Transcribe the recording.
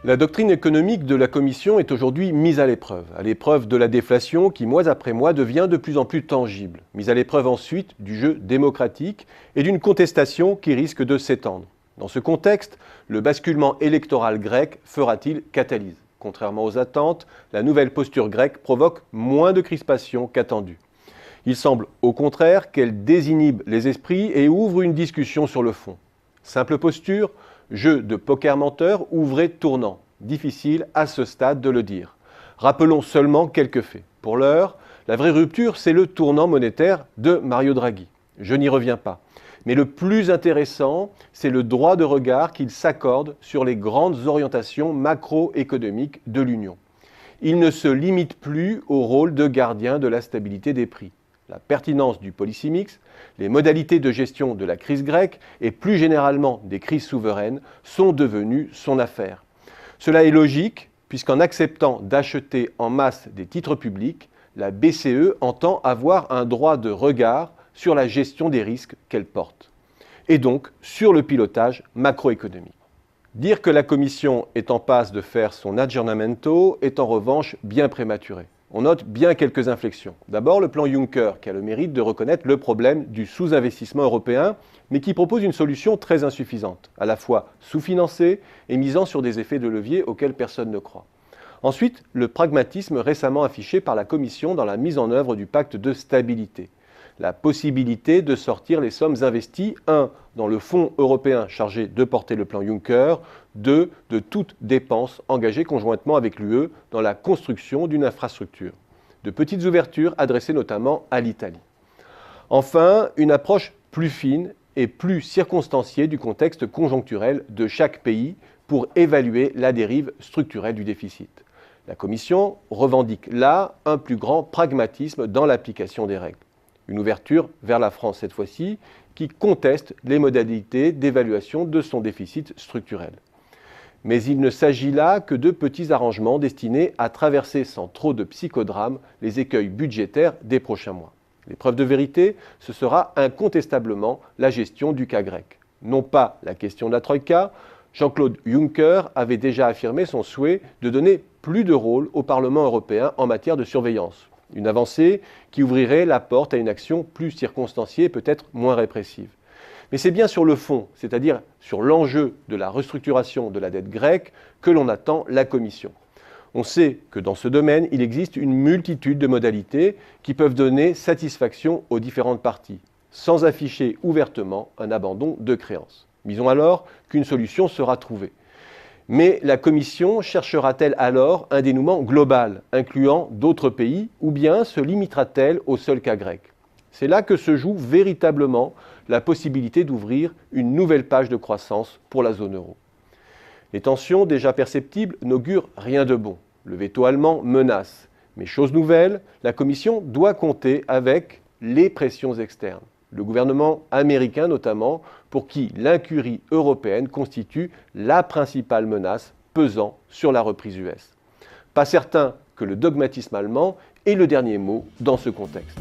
La doctrine économique de la Commission est aujourd'hui mise à l'épreuve de la déflation qui, mois après mois, devient de plus en plus tangible, mise à l'épreuve ensuite du jeu démocratique et d'une contestation qui risque de s'étendre. Dans ce contexte, le basculement électoral grec fera-t-il catalyse? Contrairement aux attentes, la nouvelle posture grecque provoque moins de crispation qu'attendu. Il semble au contraire qu'elle désinhibe les esprits et ouvre une discussion sur le fond. Simple posture, jeu de poker menteur ou vrai tournant? Difficile à ce stade de le dire. Rappelons seulement quelques faits. Pour l'heure, la vraie rupture, c'est le tournant monétaire de Mario Draghi. Je n'y reviens pas. Mais le plus intéressant, c'est le droit de regard qu'il s'accorde sur les grandes orientations macroéconomiques de l'Union. Il ne se limite plus au rôle de gardien de la stabilité des prix. La pertinence du policy mix, les modalités de gestion de la crise grecque et plus généralement des crises souveraines sont devenues son affaire. Cela est logique puisqu'en acceptant d'acheter en masse des titres publics, la BCE entend avoir un droit de regard sur la gestion des risques qu'elle porte et donc sur le pilotage macroéconomique. Dire que la Commission est en passe de faire son aggiornamento est en revanche bien prématuré. On note bien quelques inflexions. D'abord, le plan Juncker, qui a le mérite de reconnaître le problème du sous-investissement européen, mais qui propose une solution très insuffisante, à la fois sous-financée et misant sur des effets de levier auxquels personne ne croit. Ensuite, le pragmatisme récemment affiché par la Commission dans la mise en œuvre du pacte de stabilité. La possibilité de sortir les sommes investies, 1. dans le fonds européen chargé de porter le plan Juncker, 2. de toute dépense engagée conjointement avec l'UE dans la construction d'une infrastructure. De petites ouvertures adressées notamment à l'Italie. Enfin, une approche plus fine et plus circonstanciée du contexte conjoncturel de chaque pays pour évaluer la dérive structurelle du déficit. La Commission revendique là un plus grand pragmatisme dans l'application des règles. Une ouverture vers la France cette fois-ci, qui conteste les modalités d'évaluation de son déficit structurel. Mais il ne s'agit là que de petits arrangements destinés à traverser sans trop de psychodrame les écueils budgétaires des prochains mois. L'épreuve de vérité, ce sera incontestablement la gestion du cas grec. Non pas la question de la Troïka. Jean-Claude Juncker avait déjà affirmé son souhait de donner plus de rôle au Parlement européen en matière de surveillance. Une avancée qui ouvrirait la porte à une action plus circonstanciée et peut-être moins répressive. Mais c'est bien sur le fond, c'est-à-dire sur l'enjeu de la restructuration de la dette grecque, que l'on attend la Commission. On sait que dans ce domaine, il existe une multitude de modalités qui peuvent donner satisfaction aux différentes parties, sans afficher ouvertement un abandon de créances. Misons alors qu'une solution sera trouvée. Mais la Commission cherchera-t-elle alors un dénouement global, incluant d'autres pays, ou bien se limitera-t-elle au seul cas grec? C'est là que se joue véritablement la possibilité d'ouvrir une nouvelle page de croissance pour la zone euro. Les tensions déjà perceptibles n'augurent rien de bon. Le veto allemand menace. Mais chose nouvelle, la Commission doit compter avec les pressions externes. Le gouvernement américain notamment, pour qui l'incurie européenne constitue la principale menace pesant sur la reprise US. Pas certain que le dogmatisme allemand ait le dernier mot dans ce contexte.